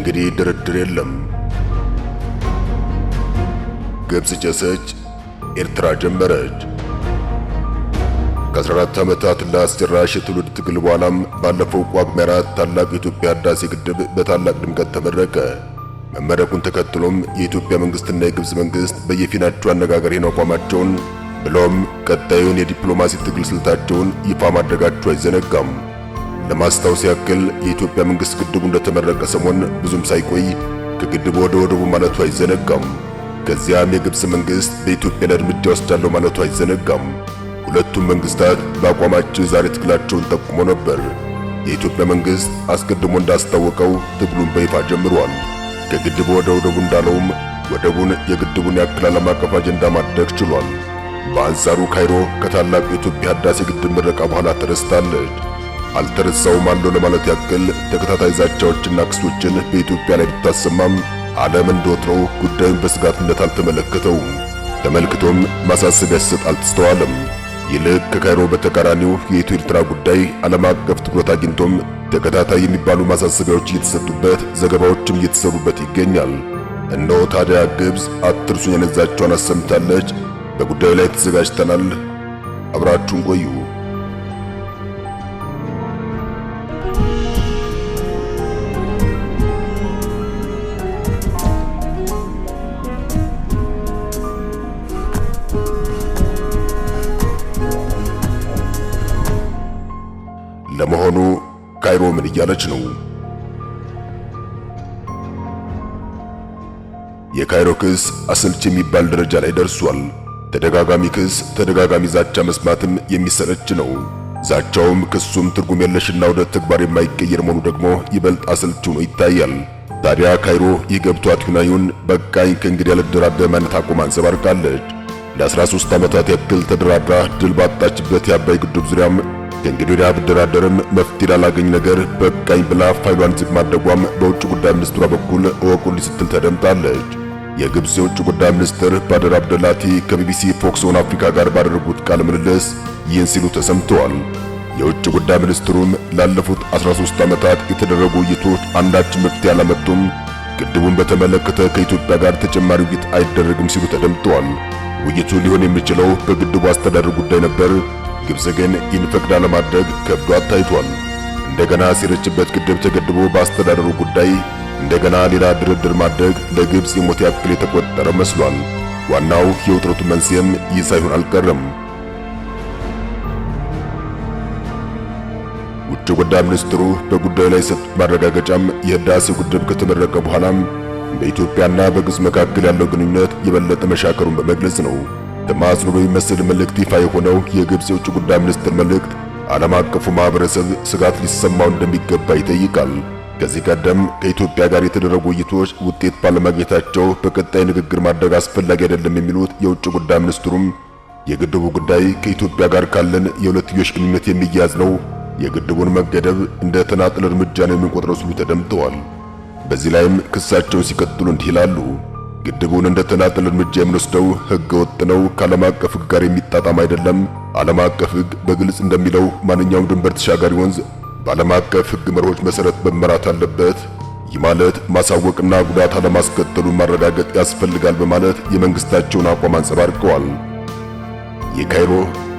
ከእንግዲህ ድርድር የለም። ግብጽ ጨሰች፣ ኤርትራ ጀመረች። ከ14 ዓመታት ለአስጨራሽ የትውልድ ትግል በኋላም ባለፈው ጳጉሜ 4 ታላቁ የኢትዮጵያ ህዳሴ ግድብ በታላቅ ድምቀት ተመረቀ። መመረቁን ተከትሎም የኢትዮጵያ መንግስትና የግብጽ መንግስት በየፊናቸው አነጋጋሪ ነው አቋማቸውን ብሎም ቀጣዩን የዲፕሎማሲ ትግል ስልታቸውን ይፋ ማድረጋቸው አይዘነጋም። ለማስታወስ ያክል የኢትዮጵያ መንግስት ግድቡ እንደተመረቀ ሰሞን ብዙም ሳይቆይ ከግድቡ ወደ ወደቡ ማለቱ አይዘነጋም። ከዚያም የግብጽ መንግስት በኢትዮጵያ ላይ እርምጃ ወስዳለሁ ማለቱ አይዘነጋም። ሁለቱም መንግስታት በአቋማቸው ዛሬ ትግላቸውን ጠቁሞ ነበር። የኢትዮጵያ መንግስት አስቀድሞ እንዳስታወቀው ትግሉን በይፋ ጀምሯል። ከግድቡ ወደ ወደቡ እንዳለውም ወደቡን የግድቡን ያክል ዓለም አቀፍ አጀንዳ ማድረግ ችሏል። በአንጻሩ ካይሮ ከታላቁ የኢትዮጵያ ህዳሴ ግድብ ምረቃ በኋላ ተረስታለች። አልተረሳውም አለው ለማለት ያክል ተከታታይ ዛቻዎችና ክሶችን በኢትዮጵያ ላይ ብታሰማም ዓለም እንደወትሮው ጉዳዩን በስጋትነት አልተመለከተውም። ተመልክቶም ማሳሰቢያ ሲሰጥ አልተስተዋለም። ይልቅ ከካይሮ በተቃራኒው የኢትዮ ኤርትራ ጉዳይ ዓለም አቀፍ ትኩረት አግኝቶም ተከታታይ የሚባሉ ማሳሰቢያዎች እየተሰጡበት ዘገባዎችም እየተሰሩበት ይገኛል። እነሆ ታዲያ ግብጽ አትርሱኝ የነዛቸውን አሰምታለች። በጉዳዩ ላይ ተዘጋጅተናል። አብራችሁን ቆዩ። ለመሆኑ ካይሮ ምን እያለች ነው? የካይሮ ክስ አሰልች የሚባል ደረጃ ላይ ደርሷል። ተደጋጋሚ ክስ፣ ተደጋጋሚ ዛቻ መስማትም የሚሰለች ነው። ዛቻውም ክሱም ትርጉም የለሽና ወደ ተግባር የማይቀየር መሆኑ ደግሞ ይበልጥ አሰልች ሆኖ ይታያል። ታዲያ ካይሮ ይገብቷት ይሁን በቃኝ ከእንግዲህ ያልደራደር ማለት አቋም አንጸባርቃለች። ለ13 ዓመታት ያክል ተደራድራ ድል ባጣችበት የአባይ ግድብ ዙሪያም ከእንግዲህ ወዲያ ብደራደርም መፍትሄ ላላገኝ ነገር በቃኝ ብላ ፋይሏን ዝግ ማድረጓም በውጭ ጉዳይ ሚኒስትሯ በኩል እወቁልኝ ስትል ተደምጣለች። የግብጽ የውጭ ጉዳይ ሚኒስትር ባድር አብደላቲ ከቢቢሲ ፎክስ ኦን አፍሪካ ጋር ባደረጉት ቃለ ምልልስ ይህን ሲሉ ተሰምተዋል። የውጭ ጉዳይ ሚኒስትሩም ላለፉት 13 ዓመታት የተደረጉ ውይይቶች አንዳች መፍትሄ አላመጡም፣ ግድቡን በተመለከተ ከኢትዮጵያ ጋር ተጨማሪ ውይይት አይደረግም ሲሉ ተደምጠዋል። ውይይቱ ሊሆን የሚችለው በግድቡ አስተዳደር ጉዳይ ነበር። ግብጽ ግን ይህን ፈቅዳ ለማድረግ ከብዷት ታይቷል። እንደገና ሲረችበት ግድብ ተገድቦ በአስተዳደሩ ጉዳይ እንደገና ሌላ ድርድር ማድረግ ለግብጽ የሞት ያክል የተቆጠረ መስሏል። ዋናው የውጥረቱ መንስኤም ይህ ሳይሆን አልቀረም። ውጭ ጉዳይ ሚኒስትሩ በጉዳዩ ላይ የሰጡት ማረጋገጫም የህዳሴው ግድብ ከተመረቀ በኋላም በኢትዮጵያና በግብጽ መካከል ያለው ግንኙነት የበለጠ መሻከሩን በመግለጽ ነው። ተማጽኖ በሚመስል መልእክት ይፋ የሆነው የግብጽ የውጭ ጉዳይ ሚኒስትር መልእክት ዓለም አቀፉ ማህበረሰብ ስጋት ሊሰማው እንደሚገባ ይጠይቃል። ከዚህ ቀደም ከኢትዮጵያ ጋር የተደረጉ ውይይቶች ውጤት ባለማግኘታቸው በቀጣይ ንግግር ማድረግ አስፈላጊ አይደለም የሚሉት የውጭ ጉዳይ ሚኒስትሩም የግድቡ ጉዳይ ከኢትዮጵያ ጋር ካለን የሁለትዮሽ ግንኙነት የሚያያዝ ነው፣ የግድቡን መገደብ እንደ ተናጥል እርምጃ ነው የሚቆጥረው ሲሉ ተደምጠዋል። በዚህ ላይም ክሳቸውን ሲቀጥሉ እንዲህ ይላሉ። ግድቡን እንደ ተናጥል እርምጃ የምንወስደው ህገ ወጥ ነው፣ ከዓለም አቀፍ ህግ ጋር የሚጣጣም አይደለም። ዓለም አቀፍ ህግ በግልጽ እንደሚለው ማንኛውም ድንበር ተሻጋሪ ወንዝ በዓለም አቀፍ ህግ መርሆች መሰረት መመራት አለበት። ይህ ማለት ማሳወቅና ጉዳት አለማስከተሉን ማረጋገጥ ያስፈልጋል በማለት የመንግስታቸውን አቋም አንጸባርቀዋል። የካይሮ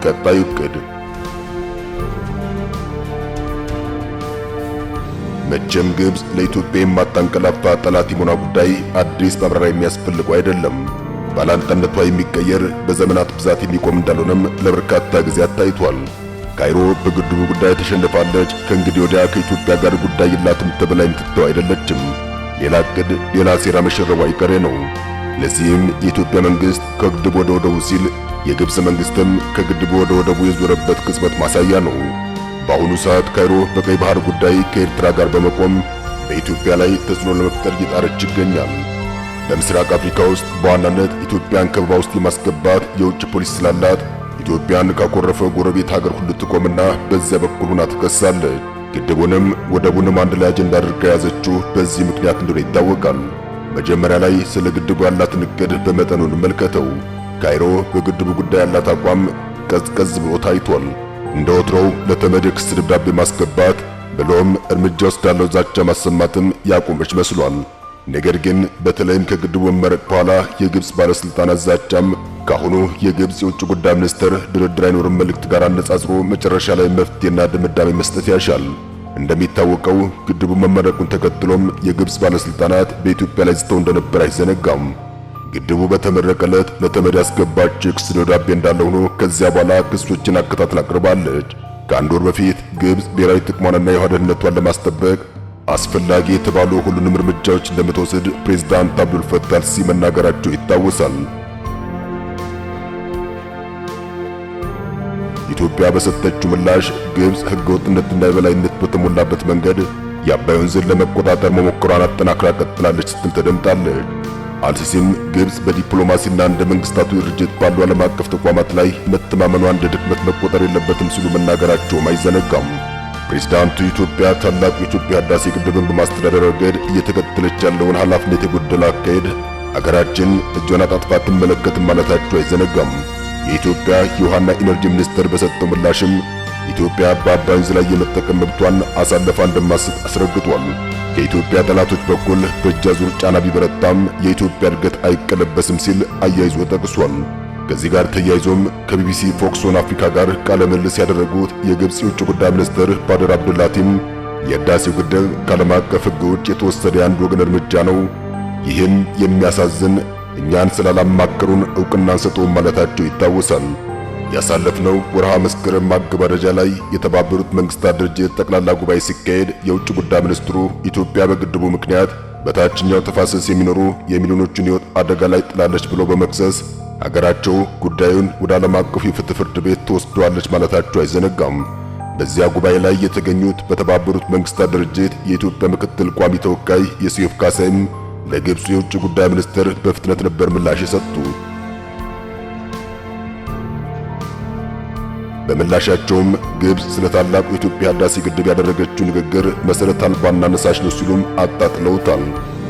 ቀጣዩ እቅድ መቼም ግብጽ ለኢትዮጵያ የማታንቀላፋ ጠላት የመሆኗ ጉዳይ አዲስ ማብራሪያ የሚያስፈልገው አይደለም። ባላንጣነቷ የሚቀየር በዘመናት ብዛት የሚቆም እንዳልሆነም ለበርካታ ጊዜያት ታይቷል። ካይሮ በግድቡ ጉዳይ ተሸንፋለች፣ ከእንግዲህ ወዲያ ከኢትዮጵያ ጋር ጉዳይ የላትም ተብላ የምትተው አይደለችም። ሌላ እቅድ፣ ሌላ ሴራ መሸረቧ አይቀሬ ነው። ለዚህም የኢትዮጵያ መንግስት ከግድቡ ወደ ወደቡ ሲል፣ የግብጽ መንግስትም ከግድቡ ወደ ወደቡ የዞረበት ቅጽበት ማሳያ ነው። በአሁኑ ሰዓት ካይሮ በቀይ ባህር ጉዳይ ከኤርትራ ጋር በመቆም በኢትዮጵያ ላይ ተጽዕኖ ለመፍጠር እየጣረች ይገኛል። በምስራቅ አፍሪካ ውስጥ በዋናነት ኢትዮጵያን ከበባ ውስጥ የማስገባት የውጭ ፖሊሲ ስላላት ኢትዮጵያን ካኮረፈ ጎረቤት ሀገር ሁሉ ትቆምና በዚያ በኩል ሆና ትከሳለች። ግድቡንም ወደቡንም አንድ ላይ አጀንዳ አድርጋ የያዘችው በዚህ ምክንያት እንደሆነ ይታወቃል። መጀመሪያ ላይ ስለ ግድቡ ያላትን እቅድ በመጠኑ እንመልከተው። ካይሮ በግድቡ ጉዳይ ያላት አቋም ቀዝቀዝ ብሎ ታይቷል። እንደ ወትሮው ለተመድ ክስ ደብዳቤ ማስገባት፣ ብሎም እርምጃ ወስዳለው ዛቻ ማሰማትም ያቆመች መስሏል። ነገር ግን በተለይም ከግድቡ መመረቅ በኋላ የግብጽ ባለስልጣናት ዛቻም ካሁኑ የግብጽ የውጭ ጉዳይ ሚኒስትር ድርድር አይኖርም መልእክት ጋር አነጻጽሮ መጨረሻ ላይ መፍትሄና ድምዳሜ መስጠት ያሻል። እንደሚታወቀው ግድቡ መመረቁን ተከትሎም የግብጽ ባለስልጣናት በኢትዮጵያ ላይ ዝተው እንደነበር አይዘነጋም። ግድቡ በተመረቀለት ለተመድ ያስገባች የክስ ደብዳቤ እንዳለ ሆኖ ከዚያ በኋላ ክሶችን አከታትላ አቅርባለች። ከአንድ ወር በፊት ግብጽ ብሔራዊ ጥቅሟንና የውሃ ደህንነቷን ለማስጠበቅ አስፈላጊ የተባሉ ሁሉንም እርምጃዎች እንደምትወስድ ፕሬዝዳንት አብዱል ፈታህ አልሲሲ መናገራቸው ይታወሳል። ኢትዮጵያ በሰጠችው ምላሽ ግብጽ ህገወጥነትና የበላይነት በተሞላበት መንገድ የአባይ ወንዝን ለመቆጣጠር መሞከሯን አጠናክራ ቀጥላለች ስትል ተደምጣለች። አልሲሲም ግብጽ በዲፕሎማሲና እንደ መንግስታቱ ድርጅት ባሉ ዓለም አቀፍ ተቋማት ላይ መተማመኗ እንደ ድክመት መቆጠር የለበትም ሲሉ መናገራቸውም አይዘነጋም። ፕሬዝዳንቱ ኢትዮጵያ ታላቁ የኢትዮጵያ ህዳሴ ግድብን በማስተዳደር ረገድ እየተከተለች ያለውን ኃላፊነት የጎደለ አካሄድ አገራችን እጇን አጣጥፋ አትመለከትም ማለታቸው አይዘነጋም። የኢትዮጵያ የውሃና ኢነርጂ ሚኒስቴር በሰጠው ምላሽም ኢትዮጵያ በአባይ ወንዝ ላይ የመጠቀም መብቷን አሳልፋ እንደማትሰጥ አስረግጧል። ከኢትዮጵያ ጠላቶች በኩል በእጅ አዙር ጫና ቢበረታም የኢትዮጵያ እድገት አይቀለበስም ሲል አያይዞ ጠቅሷል። ከዚህ ጋር ተያይዞም ከቢቢሲ ፎክስ ኦን አፍሪካ ጋር ቃለ ምልልስ ያደረጉት የግብጽ የውጭ ጉዳይ ሚኒስትር ባድር አብዱላቲም የህዳሴው ግድብ ከዓለም አቀፍ ሕግ ውጭ የተወሰደ የአንድ ወገን እርምጃ ነው፣ ይህም የሚያሳዝን እኛን ስላላማከሩን ዕውቅና አንሰጠውም ማለታቸው ይታወሳል። ያሳለፍነው ወርሃ መስከረም ማገባደጃ ላይ የተባበሩት መንግስታት ድርጅት ጠቅላላ ጉባኤ ሲካሄድ የውጭ ጉዳይ ሚኒስትሩ ኢትዮጵያ በግድቡ ምክንያት በታችኛው ተፋሰስ የሚኖሩ የሚሊዮኖችን ሕይወት አደጋ ላይ ጥላለች ብሎ በመክሰስ ሀገራቸው ጉዳዩን ወደ ዓለም አቀፉ የፍትህ ፍርድ ቤት ትወስደዋለች ማለታቸው አይዘነጋም። በዚያ ጉባኤ ላይ የተገኙት በተባበሩት መንግስታት ድርጅት የኢትዮጵያ ምክትል ቋሚ ተወካይ የሱፍ ካሳይም ለግብጽ የውጭ ጉዳይ ሚኒስትር በፍጥነት ነበር ምላሽ የሰጡት። በምላሻቸውም ግብጽ ስለ ታላቁ የኢትዮጵያ ህዳሴ ግድብ ያደረገችው ንግግር መሰረት አልባና ነሳሽ ነው ሲሉም አጣጥለውታል።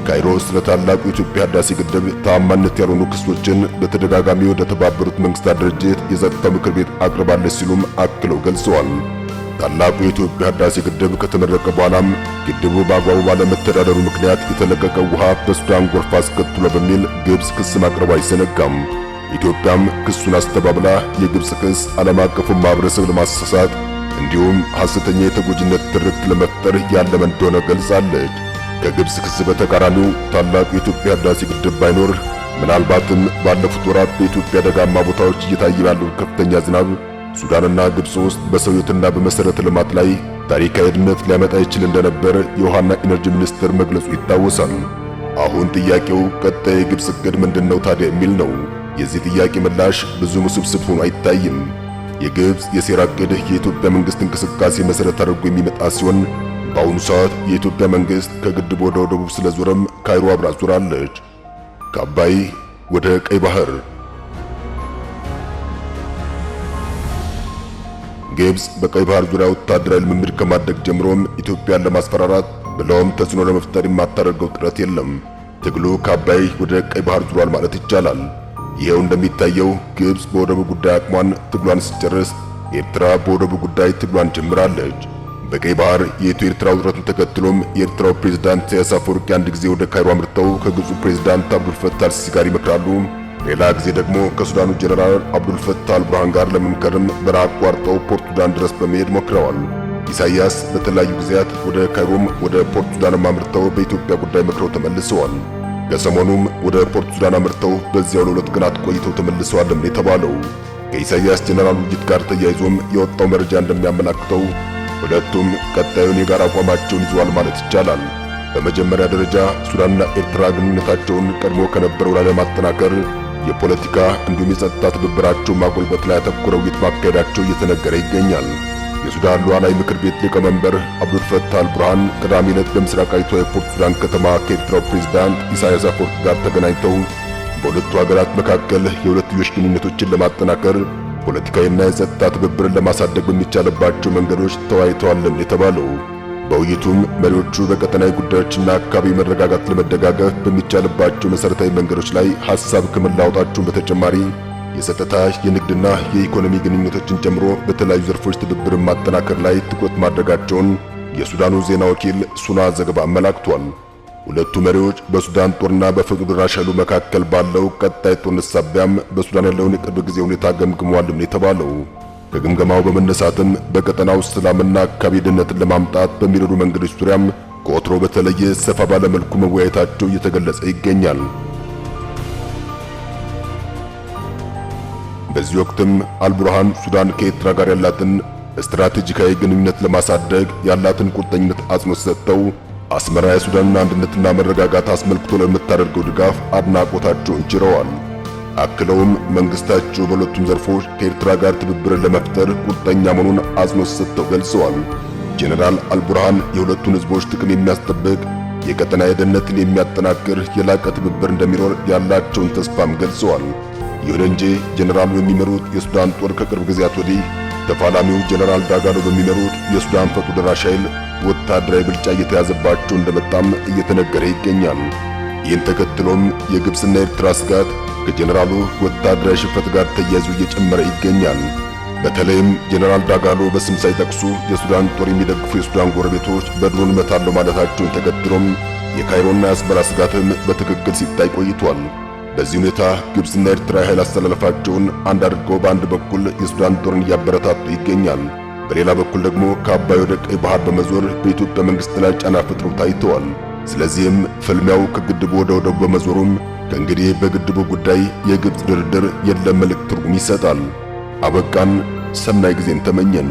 ካይሮ ስለ ታላቁ የኢትዮጵያ ህዳሴ ግድብ ተአማኒነት ያልሆኑ ክሶችን በተደጋጋሚ ወደ ተባበሩት መንግስታት ድርጅት የጸጥታው ምክር ቤት አቅርባለች ሲሉም አክለው ገልጸዋል። ታላቁ የኢትዮጵያ ህዳሴ ግድብ ከተመረቀ በኋላም ግድቡ በአግባቡ ባለመተዳደሩ ምክንያት የተለቀቀው ውሃ በሱዳን ጎርፍ አስከትሎ በሚል ግብጽ ክስ ማቅረብ አይዘነጋም። ኢትዮጵያም ክሱን አስተባብላ የግብጽ ክስ ዓለም አቀፉን ማህበረሰብ ለማሳሳት እንዲሁም ሐሰተኛ የተጎጂነት ትርክት ለመፍጠር ያለመ እንደሆነ ገልጻለች። ከግብጽ ክስ በተቃራኒው ታላቁ የኢትዮጵያ ህዳሴ ግድብ ባይኖር ምናልባትም ባለፉት ወራት በኢትዮጵያ ደጋማ ቦታዎች እየታየ ያለው ከፍተኛ ዝናብ ሱዳንና ግብጽ ውስጥ በሰው ሕይወትና በመሰረተ ልማት ላይ ታሪካዊ ውድመት ሊያመጣ ይችል እንደነበር የውሃና ኢነርጂ ሚኒስቴር መግለጹ ይታወሳል። አሁን ጥያቄው ቀጣይ የግብጽ እቅድ ምንድነው ታዲያ የሚል ነው። የዚህ ጥያቄ ምላሽ ብዙ ውስብስብ ሆኖ አይታይም። የግብጽ የሴራ እቅድ የኢትዮጵያ መንግስት እንቅስቃሴ መሰረት አድርጎ የሚመጣ ሲሆን በአሁኑ ሰዓት የኢትዮጵያ መንግስት ከግድቡ ወደ ደቡብ ስለዞረም ካይሮ አብራ ዞራለች። ከአባይ ወደ ቀይ ባህር ግብጽ በቀይ ባህር ዙሪያ ወታደራዊ ልምምድ ከማድረግ ጀምሮም ኢትዮጵያን ለማስፈራራት ብለውም ተጽዕኖ ለመፍጠር የማታደርገው ጥረት የለም። ትግሉ ከአባይ ወደ ቀይ ባህር ዙሯል ማለት ይቻላል። ይሄው እንደሚታየው ግብጽ በወደቡ ጉዳይ አቅሟን ትግሏን ስትጨርስ ኤርትራ በወደቡ ጉዳይ ትግሏን ጀምራለች። በቀይ ባህር የኢትዮ ኤርትራ ውጥረቱን ተከትሎም የኤርትራው ፕሬዝዳንት ኢሳያስ አፈወርቂ አንድ ጊዜ ወደ ካይሮ አምርተው ከግብፁ ፕሬዝዳንት አብዱል ፈታህ አልሲሲ ጋር ይመክራሉ። ሌላ ጊዜ ደግሞ ከሱዳኑ ጀነራል አብዱል ፈታህ አልቡርሃን ጋር ለመምከርም በረሃ አቋርጠው ፖርት ሱዳን ድረስ በመሄድ ሞክረዋል። ኢሳያስ በተለያዩ ጊዜያት ወደ ካይሮም ወደ ፖርት ሱዳንም አምርተው በኢትዮጵያ ጉዳይ መክረው ተመልሰዋል። ከሰሞኑም ወደ ፖርት ሱዳን አምርተው በዚያው ለሁለት ቀናት ቆይተው ተመልሰዋል የተባለው ከኢሳያስ ጀነራል ውይይት ጋር ተያይዞም የወጣው መረጃ እንደሚያመላክተው ሁለቱም ቀጣዩን የጋራ አቋማቸውን ይዘዋል ማለት ይቻላል። በመጀመሪያ ደረጃ ሱዳንና ኤርትራ ግንኙነታቸውን ቀድሞ ከነበረው ላይ ለማጠናከር የፖለቲካ እንዲሁም የጸጥታ ትብብራቸው ማጎልበት ላይ ያተኮረው ውይይት ማካሄዳቸው እየተነገረ ይገኛል። የሱዳን ሉዓላዊ ምክር ቤት ሊቀመንበር አብዱል ፈታህ አልቡርሃን ቅዳሜ ዕለት በምስራቃዊቷ የፖርት ሱዳን ከተማ ከኤርትራው ፕሬዝዳንት ኢሳያስ አፈወርቂ ጋር ተገናኝተው በሁለቱ ሀገራት መካከል የሁለትዮሽ ግንኙነቶችን ለማጠናከር ፖለቲካዊና የጸጥታ ትብብርን ለማሳደግ በሚቻልባቸው መንገዶች ተወያይተዋል የተባለው በውይይቱም መሪዎቹ በቀጠናዊ ጉዳዮችና አካባቢ መረጋጋት ለመደጋገፍ በሚቻልባቸው መሰረታዊ መንገዶች ላይ ሐሳብ ከመለዋወጣቸው በተጨማሪ የጸጥታ፣ የንግድና የኢኮኖሚ ግንኙነቶችን ጨምሮ በተለያዩ ዘርፎች ትብብርን ማጠናከር ላይ ትኩረት ማድረጋቸውን የሱዳኑ ዜና ወኪል ሱና ዘገባ አመላክቷል። ሁለቱ መሪዎች በሱዳን ጦርና በፈጥኖ ደራሽ ኃይሉ መካከል ባለው ቀጣይ ጦርነት ሳቢያም በሱዳን ያለውን የቅርብ ጊዜ ሁኔታ ገምግመዋል የተባለው። ከግምገማው በመነሳትም በቀጠናው ሰላምና አካባቢ ደህንነትን ለማምጣት በሚረዱ መንገዶች ዙሪያም ከወትሮ በተለየ ሰፋ ባለ መልኩ መወያየታቸው እየተገለጸ ይገኛል። በዚህ ወቅትም አልቡርሃን ሱዳን ከኤርትራ ጋር ያላትን ስትራቴጂካዊ ግንኙነት ለማሳደግ ያላትን ቁርጠኝነት አጽንኦት ሰጥተው አስመራ የሱዳንን አንድነትና መረጋጋት አስመልክቶ ለምታደርገው ድጋፍ አድናቆታቸውን ችረዋል። አክለውም መንግስታቸው በሁለቱም ዘርፎች ከኤርትራ ጋር ትብብርን ለመፍጠር ቁርጠኛ መሆኑን አጽንኦት ሰጥተው ገልጸዋል። ጄኔራል አልቡርሃን የሁለቱን ህዝቦች ጥቅም የሚያስጠብቅ የቀጠና ደህንነትን የሚያጠናክር የላቀ ትብብር እንደሚኖር ያላቸውን ተስፋም ገልጸዋል። ይሁን እንጂ ጄኔራሉ የሚመሩት የሱዳን ጦር ከቅርብ ጊዜያት ወዲህ ተፋላሚው ጄኔራል ዳጋሎ በሚመሩት የሱዳን ፈጥኖ ደራሽ ኃይል ወታደራዊ ብልጫ እየተያዘባቸው እንደመጣም እየተነገረ ይገኛል። ይህን ተከትሎም የግብጽና የኤርትራ ስጋት ከጄኔራሉ ወታደራዊ ሽንፈት ጋር ተያይዞ እየጨመረ ይገኛል። በተለይም ጄኔራል ዳጋሎ በስም ሳይጠቅሱ የሱዳን ጦር የሚደግፉ የሱዳን ጎረቤቶች በድሮን መታለው ማለታቸውን ተከትሎም የካይሮና የአስመራ ስጋትም በትክክል ሲታይ ቆይቷል። በዚህ ሁኔታ ግብጽና ኤርትራ ኃይል አስተላለፋቸውን አንድ አድርገው በአንድ በኩል የሱዳን ጦርን እያበረታቱ ይገኛል። በሌላ በኩል ደግሞ ከአባይ ወደ ቀይ ባህር በመዞር በኢትዮጵያ መንግስት ላይ ጫና ፈጥረው ታይተዋል። ስለዚህም ፍልሚያው ከግድቡ ወደ ወደቡ በመዞሩም ከእንግዲህ በግድቡ ጉዳይ የግብጽ ድርድር የለም መልእክት ትርጉም ይሰጣል። አበቃን። ሰናይ ጊዜን ተመኘን።